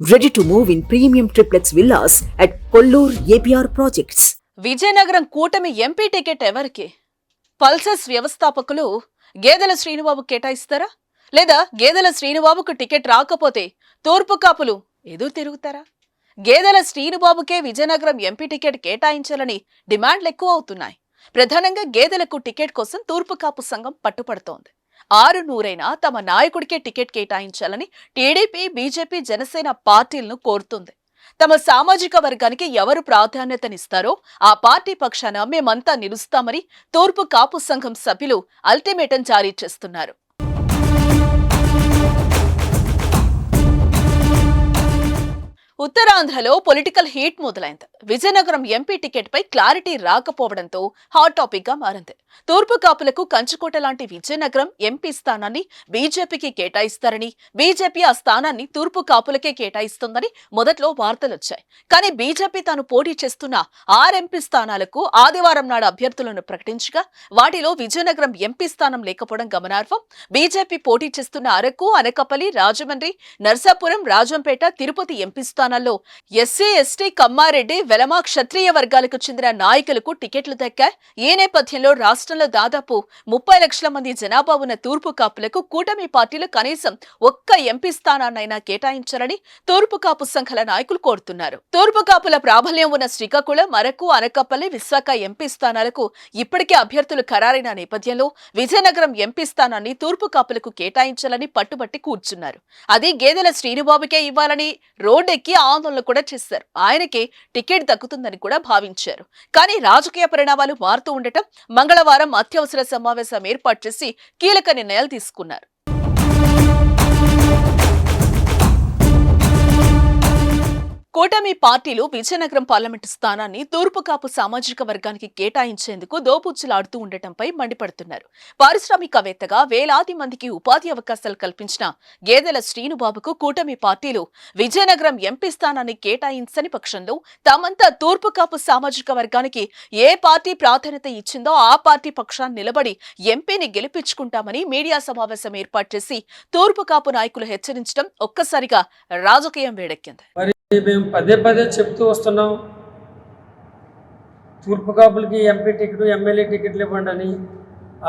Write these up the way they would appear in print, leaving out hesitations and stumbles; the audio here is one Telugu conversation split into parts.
Ready to move in premium triplex villas at Kollur APR Projects. Vizianagaram కూటమి ఎంపీ టికెట్ ఎవరికి? పల్సస్ వ్యవస్థాపకులు గేదెల శ్రీనుబాబు కేటాయిస్తారా? లేదా గేదెల శ్రీనుబాబుకు టికెట్ రాకపోతే తూర్పు కాపులు ఎదురు తిరుగుతారా? గేదెల శ్రీనుబాబుకే విజయనగరం ఎంపీ టికెట్ కేటాయించాలని డిమాండ్లు ఎక్కువ అవుతున్నాయి. ప్రధానంగా గేదెలకు టికెట్ కోసం తూర్పు కాపు సంఘం పట్టుపడుతోంది. 600 తమ నాయకుడికే టికెట్ కేటాయించాలని టీడీపీ, బీజేపీ, జనసేన పార్టీలను కోరుతుంది. తమ సామాజిక వర్గానికి ఎవరు ప్రాధాన్యతనిస్తారో ఆ పార్టీ పక్షాన మేమంతా నిలుస్తామని తూర్పు కాపు సంఘం సభ్యులు అల్టిమేటం జారీ చేస్తున్నారు. ఉత్తరాంధ్రలో పొలిటికల్ హీట్ మొదలైంది. విజయనగరం ఎంపీ టికెట్ పై క్లారిటీ రాకపోవడంతో హాట్ టాపిక్ గా మారింది. తూర్పు కాపులకు కంచుకోట లాంటి విజయనగరం ఎంపీ స్థానాన్ని బీజేపీకి కేటాయిస్తారని, బీజేపీ ఆ స్థానాన్ని తూర్పు కాపులకే కేటాయిస్తోందని మొదట్లో వార్తలొచ్చాయి. కానీ బీజేపీ తాను పోటీ చేస్తున్న 6 ఎంపీ స్థానాలకు ఆదివారం నాడు అభ్యర్థులను ప్రకటించగా వాటిలో విజయనగరం ఎంపీ స్థానం లేకపోవడం గమనార్హం. బీజేపీ పోటీ చేస్తున్న అరకు, అనకాపల్లి, రాజమండ్రి, నర్సాపురం, రాజంపేట, తిరుపతి ఎంపీ స్థానాల్లో ఎస్సీ, ఎస్టీ, కమ్మారెడ్డి, వెలమ, క్షత్రియ వర్గాలకు చెందిన నాయకులకు టికెట్లు దక్కాయి. ఈ నేపథ్యంలో రాష్ట్రంలో దాదాపు 30 లక్షల మంది జనాభా ఉన్న తూర్పు కాపులకు కూటమి పార్టీలు కనీసం ఒక్క ఎంపీ స్థానాన్నైనా కేటాయించాలని తూర్పు కాపు సంఘాల నాయకులు కోరుతున్నారు. తూర్పు కాపుల ప్రాబల్యం ఉన్న శ్రీకాకుళం, అరకు, అనకాపల్లి, విశాఖ ఎంపీ స్థానాలకు ఇప్పటికే అభ్యర్థులు ఖరారైన నేపథ్యంలో విజయనగరం ఎంపీ స్థానాన్ని తూర్పు కాపులకు కేటాయించాలని పట్టుబట్టి కూర్చున్నారు. అది గేదెల శ్రీనుబాబుకే ఇవ్వాలని రోడ్డెక్కి ఆందోళన కూడా చేశారు. ఆయనకే టికెట్ దక్కుతుందని కూడా భావించారు. కానీ రాజకీయ పరిణామాలు మారుతూ ఉండటం మంగళవారం అత్యవసర సమావేశం ఏర్పాటు చేసి కీలక నిర్ణయాలు తీసుకున్నారు. కూటమి పార్టీలు విజయనగరం పార్లమెంటు స్థానాన్ని తూర్పు కాపు సామాజిక వర్గానికి కేటాయించేందుకు దోపుచ్చులాడుతూ ఉండటంపై మండిపడుతున్నారు. పారిశ్రామికవేత్తగా వేలాది మందికి ఉపాధి అవకాశాలు కల్పించిన గేదెల శ్రీనుబాబుకు కూటమి పార్టీలు విజయనగరం ఎంపీ స్థానాన్ని కేటాయించని పక్షంలో తామంతా తూర్పు కాపు సామాజిక వర్గానికి ఏ పార్టీ ప్రాధాన్యత ఇచ్చిందో ఆ పార్టీ పక్షాన్ని నిలబడి ఎంపీని గెలిపించుకుంటామని మీడియా సమావేశం ఏర్పాటు చేసి తూర్పు కాపు నాయకులు హెచ్చరించడం ఒక్కసారిగా రాజకీయం వేడెక్కింది. మేము పదే పదే చెప్తూ వస్తున్నాం, తూర్పు కాపులకి ఎంపీ టికెట్, ఎమ్మెల్యే టికెట్లు ఇవ్వండి అని.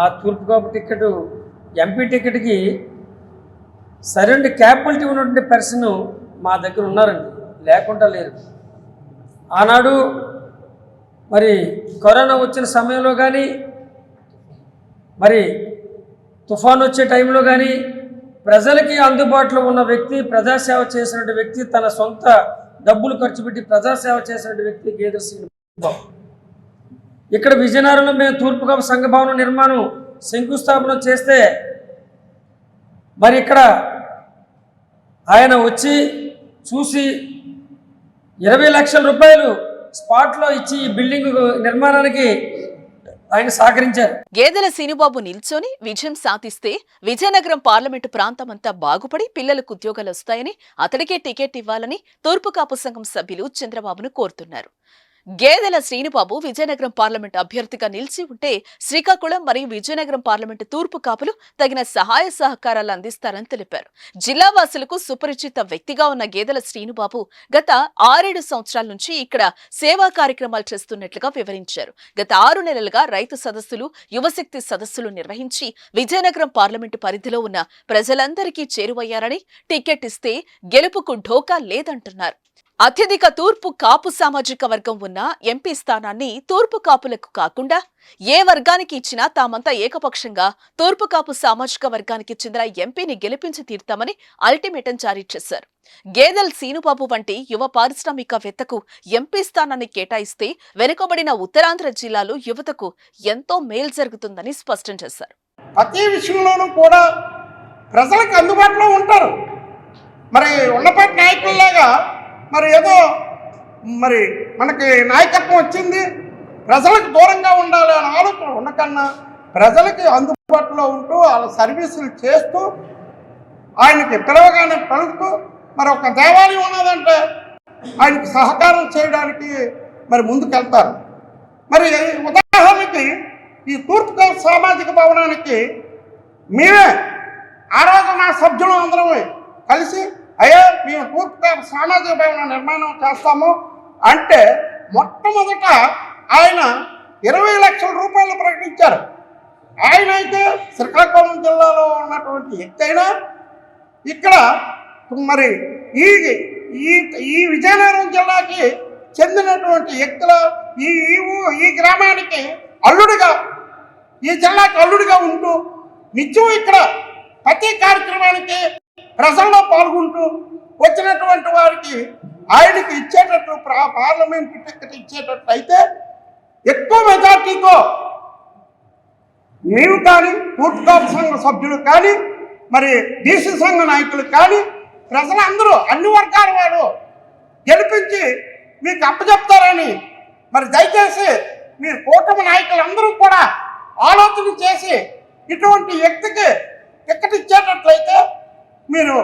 ఆ తూర్పు కాపు టికెట్, ఎంపీ టికెట్కి సరైన క్యాపబిలిటీ ఉన్నటువంటి పర్సన్ మా దగ్గర ఉన్నారండి, లేకుండా లేరు. ఆనాడు మరి కరోనా వచ్చిన సమయంలో కానీ, మరి తుఫాను వచ్చే టైంలో కానీ ప్రజలకి అందుబాటులో ఉన్న వ్యక్తి, ప్రజాసేవ చేసినటువంటి వ్యక్తి, తన సొంత డబ్బులు ఖర్చు పెట్టి ప్రజాసేవ చేసినటువంటి వ్యక్తి గేదెల శ్రీనుబాబు. ఇక్కడ విజయనగరంలో మేము తూర్పు కాపు సంఘ భవనం నిర్మాణం శంకుస్థాపన చేస్తే మరి ఇక్కడ ఆయన వచ్చి చూసి 20 లక్షల రూపాయలు స్పాట్లో ఇచ్చి ఈ బిల్డింగ్ నిర్మాణానికి ఆయన సహకరించారు. గేదెల శ్రీనుబాబు నిల్చొని విజయం సాధిస్తే విజయనగరం పార్లమెంటు ప్రాంతమంతా బాగుపడి పిల్లలకు ఉద్యోగాలు వస్తాయని, అతడికే టికెట్ ఇవ్వాలని తూర్పు కాపు సంఘం సభ్యులు చంద్రబాబును కోరుతున్నారు. గేదెల శ్రీనుబాబు విజయనగరం పార్లమెంటు అభ్యర్థిగా నిలిచి ఉంటే శ్రీకాకుళం మరియు విజయనగరం పార్లమెంటు తూర్పు కాపులు తగిన సహాయ సహకారాలు అందిస్తారని తెలిపారు. జిల్లా వాసులకు సుపరిచిత వ్యక్తిగా ఉన్న గేదెల శ్రీనుబాబు గత 6-7 సంవత్సరాల నుంచి ఇక్కడ సేవా కార్యక్రమాలు చేస్తున్నట్లుగా వివరించారు. గత 6 నెలలుగా రైతు సదస్సులు, యువశక్తి సదస్సులు నిర్వహించి విజయనగరం పార్లమెంటు పరిధిలో ఉన్న ప్రజలందరికీ చేరువయ్యారని, టికెట్ ఇస్తే గెలుపుకు ఢోకా లేదంటున్నారు. అత్యధిక తూర్పు కాపు సామాజిక వర్గం ఉన్న ఎంపీ స్థానాన్ని తూర్పు కాపులకు కాకుండా ఏ వర్గానికి ఇచ్చినా తామంతా ఏకపక్షంగా తూర్పు కాపు సామాజిక వర్గానికి చెందిన ఎంపీని గెలిపించి తీరుతామని అల్టిమేటం జారీ చేశారు. గేదెల శ్రీనుబాబు వంటి యువ పారిశ్రామికవేత్తకు ఎంపీ స్థానాన్ని కేటాయిస్తే వెనుకబడిన ఉత్తరాంధ్ర జిల్లాలో యువతకు ఎంతో మేలు జరుగుతుందని స్పష్టం చేశారు. ప్రతి విషయంలోనూ కూడా ప్రజలకు అందుబాటులో ఉంటారు. మరి ఉన్నపాటి నాయకుల్లాగా మరి ఏదో మరి మనకి నాయకత్వం వచ్చింది, ప్రజలకు దూరంగా ఉండాలి అనే ఆలోచన ఉండకన్నా ప్రజలకి అందుబాటులో ఉంటూ వాళ్ళ సర్వీసులు చేస్తూ ఆయనకి పిలవగానే పలుకుతూ, మరి ఒక దేవాలయం ఉన్నదంటే ఆయనకి సహకారం చేయడానికి మరి ముందుకెళ్తారు. మరి ఉదాహరణకి ఈ తూర్పు సామాజిక భవనానికి మేమే ఆ రోజు నా సభ్యులు అందరం కలిసి అయ్యా మేము తూర్పుగోదావరి సామాజిక భవన నిర్మాణం చేస్తాము అంటే మొట్టమొదట ఆయన 20 లక్షల రూపాయలు ప్రకటించారు. ఆయన అయితే శ్రీకాకుళం జిల్లాలో ఉన్నటువంటి వ్యక్తి అయినా ఇక్కడ మరి ఈ విజయనగరం జిల్లాకి చెందినటువంటి వ్యక్తుల ఈ గ్రామానికి అల్లుడిగా, ఈ జిల్లాకి అల్లుడిగా ఉంటూ నిత్యం ఇక్కడ ప్రతి కార్యక్రమానికి ప్రజల్లో పాల్గొంటూ వచ్చినటువంటి వారికి ఆయనకి ఇచ్చేటట్టు పార్లమెంట్ టికెట్ ఇచ్చేటట్టు అయితే ఎక్కువ మెజార్టీతో మేము కానీ తూర్పుగోదావరి సంఘ సభ్యులు కానీ మరి బీసీ సంఘ నాయకులు కానీ ప్రజలందరూ అన్ని వర్గాల వారు గెలిపించి మీకు అప్పచెప్తారని మరి దయచేసి మీరు కూటమి నాయకులందరూ కూడా ఆలోచన చేసి ఇటువంటి వ్యక్తికి టికెట్ ఇచ్చేటట్లయితే మీరు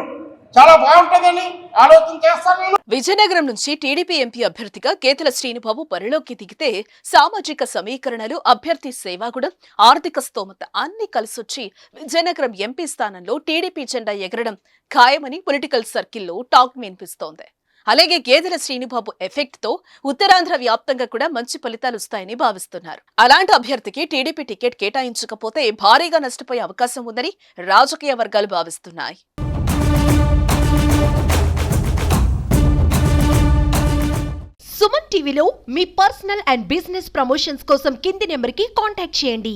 చాలా బాగుంటుందని ఆలోచన చేస్తాను. విజయనగరం నుంచి టీడీపీ ఎంపీ అభ్యర్థిగా కేతల శ్రీనుబాబు బరిలోకి దిగితే సామాజిక సమీకరణలు, అభ్యర్థి సేవాగుణం, ఆర్థిక స్తోమత అన్ని కలిసొచ్చి విజయనగరం ఎంపీ స్థానంలో టీడీపీ జెండా ఎగరడం ఖాయమని పొలిటికల్ సర్కిల్లో టాక్ వినిపిస్తోంది. అలాగే గేదెల శ్రీనుబాబు ఎఫెక్ట్ తో ఉత్తరాంధ్ర వ్యాప్తంగా కూడా మంచి ఫలితాలు వస్తాయని భావిస్తున్నారు. అలాంటి అభ్యర్థికి టీడీపీ టికెట్ కేటాయించకపోతే భారీగా నష్టపోయే అవకాశం ఉందని రాజకీయ వర్గాలు భావిస్తున్నాయి. సుమన్ టీవీలో మీ పర్సనల్ అండ్ బిజినెస్ ప్రమోషన్స్ కోసం కింది నెంబర్కి కాంటాక్ట్ చేయండి.